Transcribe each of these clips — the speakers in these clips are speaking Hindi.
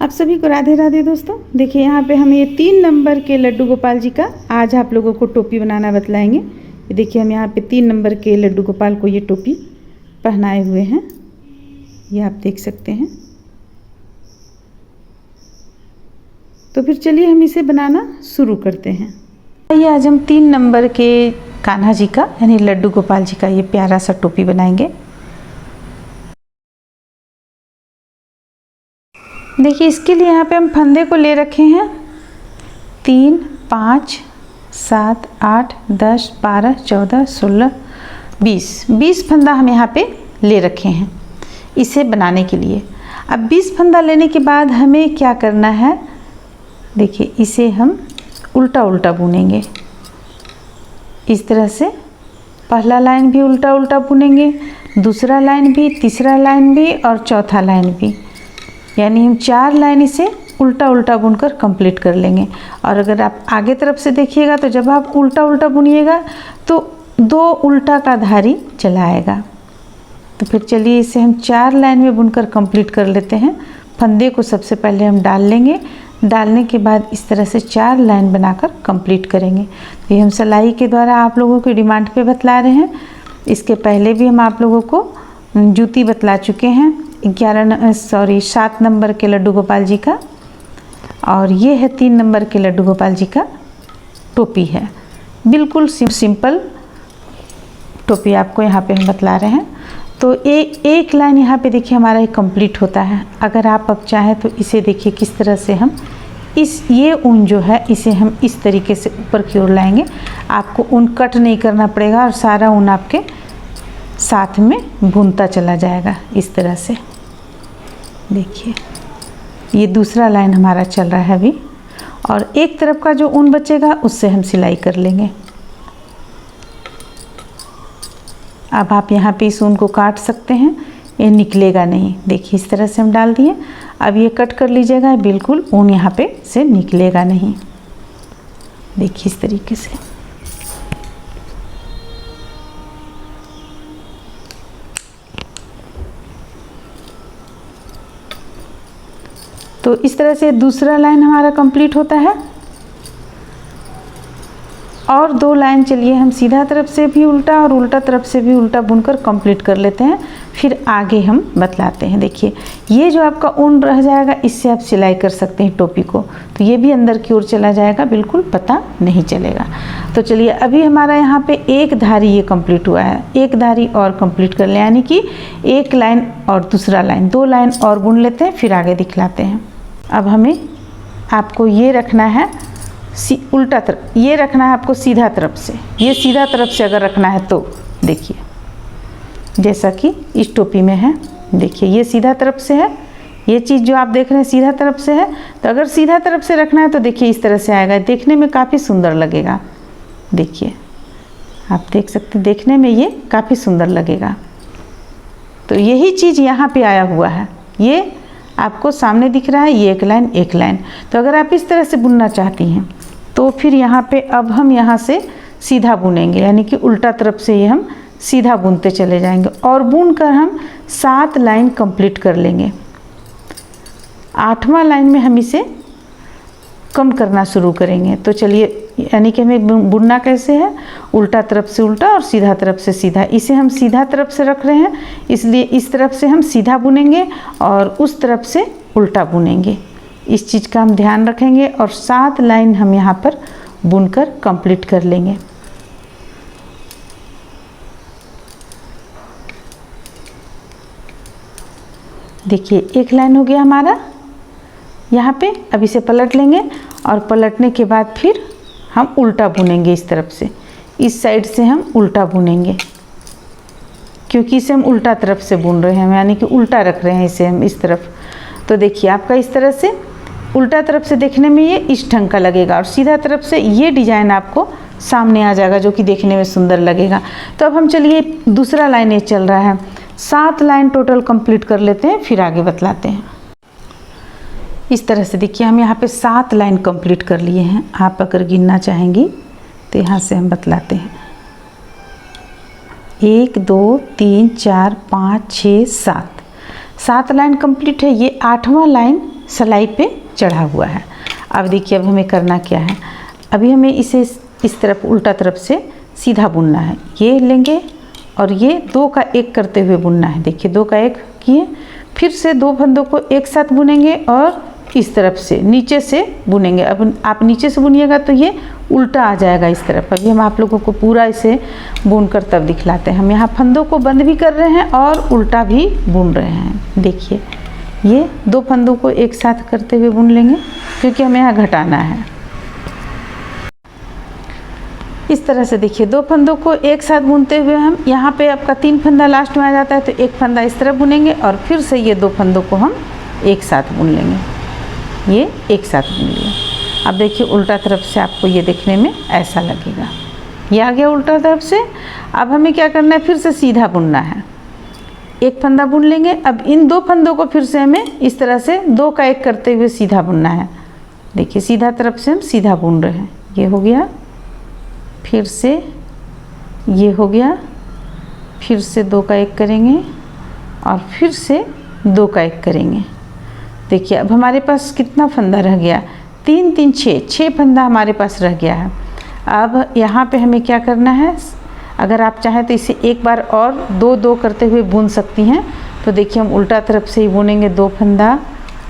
आप सभी को राधे राधे दोस्तों। देखिए यहाँ पे हम ये 3 नंबर के लड्डू गोपाल जी का आज आप लोगों को टोपी बनाना बतलाएंगे। ये देखिए हम यहाँ पे 3 नंबर के लड्डू गोपाल को ये टोपी पहनाए हुए हैं, ये आप देख सकते हैं। तो फिर चलिए हम इसे बनाना शुरू करते हैं। ये आज हम 3 नंबर के कान्हा जी का यानी लड्डू गोपाल जी का ये प्यारा सा टोपी बनाएंगे। देखिए इसके लिए यहाँ पे हम फंदे को ले रखे हैं 3, 5, 7, 8, 10, 12, 14, 16, 20 फंदा हम यहाँ पे ले रखे हैं इसे बनाने के लिए। अब 20 फंदा लेने के बाद हमें क्या करना है, देखिए इसे हम उल्टा उल्टा बुनेंगे इस तरह से। पहला लाइन भी उल्टा उल्टा बुनेंगे, दूसरा लाइन भी, तीसरा लाइन भी और चौथा लाइन भी, यानी हम 4 लाइन इसे उल्टा उल्टा बुनकर कंप्लीट कर लेंगे। और अगर आप आगे तरफ से देखिएगा तो जब आप उल्टा उल्टा बुनिएगा तो 2 उल्टा का धारी चला आएगा। तो फिर चलिए इसे हम 4 लाइन में बुनकर कंप्लीट कर लेते हैं। फंदे को सबसे पहले हम डाल लेंगे, डालने के बाद इस तरह से 4 लाइन बनाकर कंप्लीट करेंगे। तो ये हम सिलाई के द्वारा आप लोगों की डिमांड पे बतला रहे हैं। इसके पहले भी हम आप लोगों को जूती बतला चुके हैं 7 नंबर के लड्डू गोपाल जी का, और ये है 3 नंबर के लड्डू गोपाल जी का टोपी है। बिल्कुल सिंपल टोपी आपको यहाँ पे हम बतला रहे हैं। तो एक लाइन यहाँ पे देखिए हमारा कंप्लीट होता है। अगर आप अब चाहें तो इसे देखिए किस तरह से हम ये ऊन जो है इसे हम इस तरीके से ऊपर की ओर लाएंगे। आपको ऊन कट नहीं करना पड़ेगा और सारा ऊन आपके साथ में बुनता चला जाएगा इस तरह से। देखिए ये दूसरा लाइन हमारा चल रहा है अभी, और एक तरफ का जो ऊन बचेगा उससे हम सिलाई कर लेंगे। अब आप यहाँ पे इस ऊन को काट सकते हैं, ये निकलेगा नहीं। देखिए इस तरह से हम डाल दिए। अब ये कट कर लीजिएगा, बिल्कुल ऊन यहाँ पे से निकलेगा नहीं। देखिए इस तरीके से। तो इस तरह से दूसरा लाइन हमारा कंप्लीट होता है, और 2 लाइन चलिए हम सीधा तरफ से भी उल्टा और उल्टा तरफ से भी उल्टा बुनकर कंप्लीट कर लेते हैं, फिर आगे हम बतलाते हैं। देखिए ये जो आपका ऊन रह जाएगा इससे आप सिलाई कर सकते हैं टोपी को, तो ये भी अंदर की ओर चला जाएगा, बिल्कुल पता नहीं चलेगा। तो चलिए अभी हमारा यहाँ पे एक धारी ये कंप्लीट हुआ है, एक धारी और कंप्लीट कर ले, यानी कि एक लाइन और दूसरा लाइन, 2 लाइन और बुन लेते हैं, फिर आगे दिखलाते हैं। अब हमें आपको ये रखना है उल्टा तरफ, ये रखना है आपको सीधा तरफ से। ये सीधा तरफ से अगर रखना है तो देखिए जैसा कि इस टोपी में है, देखिए ये सीधा तरफ से है, ये चीज़ जो आप देख रहे हैं सीधा तरफ से है। तो अगर सीधा तरफ से रखना है तो देखिए इस तरह से आएगा, देखने में काफ़ी सुंदर लगेगा। देखिए आप देख सकते हैं, देखने में ये काफ़ी सुंदर लगेगा। तो यही चीज़ यहाँ पे आया हुआ है, ये आपको सामने दिख रहा है, ये एक लाइन। तो अगर आप इस तरह से बुनना चाहती हैं तो फिर यहाँ पे अब हम यहाँ से सीधा बुनेंगे, यानी कि उल्टा तरफ से ये हम सीधा बुनते चले जाएंगे, और बुन कर हम 7 लाइन कंप्लीट कर लेंगे। 8वां लाइन में हम इसे कम करना शुरू करेंगे। तो चलिए, यानी कि हमें बुनना कैसे है, उल्टा तरफ से उल्टा और सीधा तरफ से सीधा। इसे हम सीधा तरफ से रख रहे हैं, इसलिए इस तरफ से हम सीधा बुनेंगे और उस तरफ से उल्टा बुनेंगे। इस चीज़ का हम ध्यान रखेंगे, और 7 लाइन हम यहाँ पर बुनकर कंप्लीट कर लेंगे। देखिए एक लाइन हो गया हमारा यहाँ पे। अब इसे पलट लेंगे, और पलटने के बाद फिर हम उल्टा बुनेंगे इस तरफ से, इस साइड से हम उल्टा बुनेंगे, क्योंकि इसे हम उल्टा तरफ से बुन रहे हैं, यानी कि उल्टा रख रहे हैं इसे हम इस तरफ। तो देखिए आपका इस तरह से उल्टा तरफ से देखने में ये इस ढंग का लगेगा, और सीधा तरफ से ये डिजाइन आपको सामने आ जाएगा, जो कि देखने में सुंदर लगेगा। तो अब हम चलिए दूसरा लाइन ये चल रहा है, 7 लाइन टोटल कंप्लीट कर लेते हैं, फिर आगे बतलाते हैं। इस तरह से देखिए हम यहाँ पे 7 लाइन कंप्लीट कर लिए हैं। आप अगर गिनना चाहेंगी तो यहाँ से हम बतलाते हैं, 1 2 3 4 5 6 7 लाइन कंप्लीट है। ये 8वां लाइन सिलाई पे चढ़ा हुआ है। अब देखिए अब हमें करना क्या है, अभी हमें इसे इस तरफ उल्टा तरफ से सीधा बुनना है। ये लेंगे और ये 2 का 1 करते हुए बुनना है। देखिए 2 का 1 किए, फिर से 2 फंदों को एक साथ बुनेंगे और इस तरफ से नीचे से बुनेंगे। अब आप नीचे से बुनिएगा तो ये उल्टा आ जाएगा इस तरफ। अभी हम आप लोगों को पूरा इसे बुनकर तब दिखलाते हैं। हम यहाँ फंदों को बंद भी कर रहे हैं और उल्टा भी बुन रहे हैं। देखिए ये 2 फंदों को एक साथ करते हुए बुन लेंगे क्योंकि हमें यहाँ घटाना है। इस तरह से देखिए 2 फंदों को एक साथ बुनते हुए हम यहाँ पे आपका 3 फंदा लास्ट में आ जाता है, तो 1 फंदा इस तरफ बुनेंगे और फिर से ये 2 फंदों को हम एक साथ बुन लेंगे। ये एक साथ बुन लिया। अब देखिए उल्टा तरफ से आपको ये देखने में ऐसा लगेगा। ये आ गया उल्टा तरफ से। अब हमें क्या करना है, फिर से सीधा बुनना है। 1 फंदा बुन लेंगे। अब इन 2 फंदों को फिर से हमें इस तरह से 2 का 1 करते हुए सीधा बुनना है। देखिए सीधा तरफ से हम सीधा बुन रहे हैं। ये हो गया, फिर से ये हो गया, फिर से 2 का 1 करेंगे और फिर से 2 का 1 करेंगे। देखिए अब हमारे पास कितना फंदा रह गया, 3 3 6 फंदा हमारे पास रह गया है। अब यहाँ पे हमें क्या करना है, अगर आप चाहें तो इसे एक बार और 2 2 करते हुए बुन सकती हैं। तो देखिए हम उल्टा तरफ से ही बुनेंगे 2 फंदा,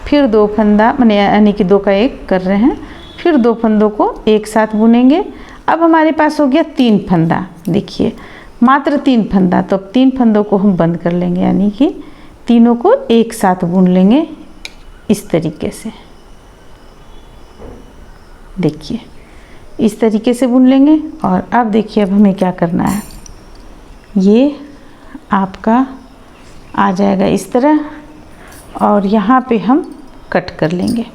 फिर 2 फंदा, मैंने यानी कि 2 का 1 कर रहे हैं, फिर 2 फंदों को एक साथ बुनेंगे। अब हमारे पास हो गया 3 फंदा। देखिए मात्र 3 फंदा, तो अब 3 फंदों को हम बंद कर लेंगे, यानी कि तीनों को एक साथ बुन लेंगे इस तरीके से। देखिए इस तरीके से बुन लेंगे। और अब देखिए अब हमें क्या करना है, ये आपका आ जाएगा इस तरह और यहाँ पे हम कट कर लेंगे,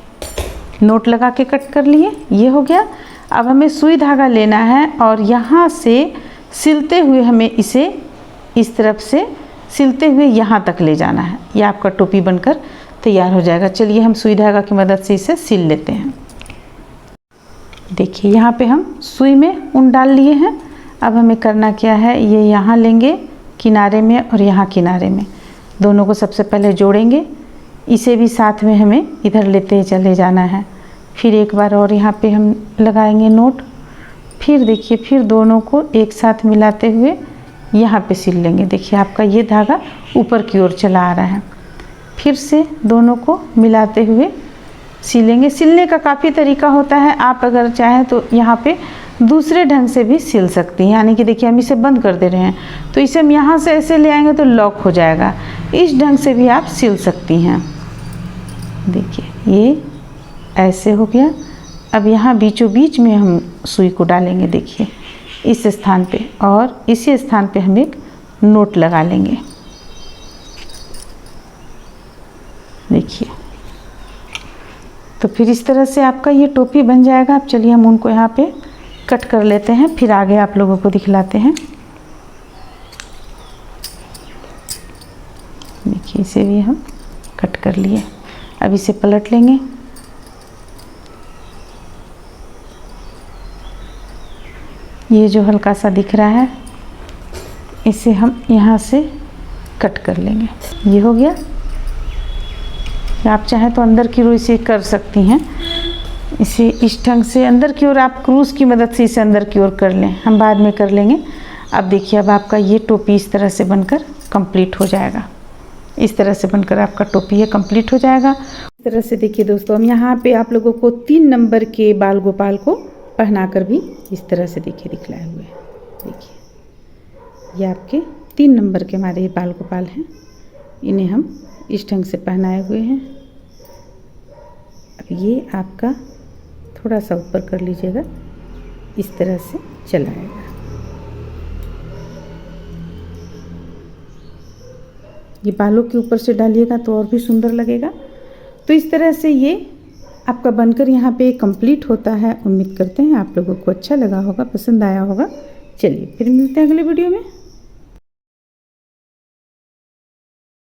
नोट लगा के कट कर लिए। ये हो गया। अब हमें सुई धागा लेना है और यहाँ से सिलते हुए हमें इसे इस तरफ से सिलते हुए यहाँ तक ले जाना है। ये आपका टोपी बनकर तैयार हो जाएगा। चलिए हम सुई धागा की मदद से इसे सिल लेते हैं। देखिए यहाँ पे हम सुई में ऊन डाल लिए हैं। अब हमें करना क्या है, ये यहाँ लेंगे किनारे में और यहाँ किनारे में, दोनों को सबसे पहले जोड़ेंगे। इसे भी साथ में हमें इधर लेते चले जाना है। फिर एक बार और यहाँ पे हम लगाएंगे नोट। फिर देखिए फिर दोनों को एक साथ मिलाते हुए यहाँ पे सिल लेंगे। देखिए आपका ये धागा ऊपर की ओर चला आ रहा है। फिर से दोनों को मिलाते हुए सिलेंगे। सिलने का काफ़ी तरीका होता है, आप अगर चाहें तो यहाँ पे दूसरे ढंग से भी सिल सकती हैं। यानी कि देखिए हम इसे बंद कर दे रहे हैं, तो इसे हम यहाँ से ऐसे ले आएंगे तो लॉक हो जाएगा। इस ढंग से भी आप सिल सकती हैं। देखिए ये ऐसे हो गया। अब यहाँ बीचों बीच में हम सुई को डालेंगे। देखिए इस स्थान पे, और इसी स्थान पे हम एक नोट लगा लेंगे। देखिए तो फिर इस तरह से आपका ये टोपी बन जाएगा। अब चलिए हम उनको यहाँ पे कट कर लेते हैं, फिर आगे आप लोगों को दिखलाते हैं। देखिए इसे भी हम कट कर लिए। अब इसे पलट लेंगे। ये जो हल्का सा दिख रहा है इसे हम यहाँ से कट कर लेंगे। ये हो गया। आप चाहें तो अंदर की ओर इसे कर सकती हैं। इसे इस ढंग से अंदर की ओर आप क्रूस की मदद से इसे अंदर की ओर कर लें, हम बाद में कर लेंगे। अब देखिए अब आपका ये टोपी इस तरह से बनकर कंप्लीट हो जाएगा। इस तरह से बनकर आपका टोपी ये कंप्लीट हो जाएगा। इस तरह से देखिए दोस्तों, हम यहाँ पे आप लोगों को 3 नंबर के बाल गोपाल को पहनाकर भी इस तरह से देखिए दिखलाए हुए हैं। देखिए ये आपके 3 नंबर के हमारे ये बाल गोपाल हैं, इन्हें हम इस ढंग से पहनाए हुए हैं। अब ये आपका थोड़ा सा ऊपर कर लीजिएगा, इस तरह से चलाएगा। ये बालों के ऊपर से डालिएगा तो और भी सुंदर लगेगा। तो इस तरह से ये आपका बनकर यहाँ पे कंप्लीट होता है। उम्मीद करते हैं आप लोगों को अच्छा लगा होगा, पसंद आया होगा। चलिए फिर मिलते हैं अगले वीडियो में।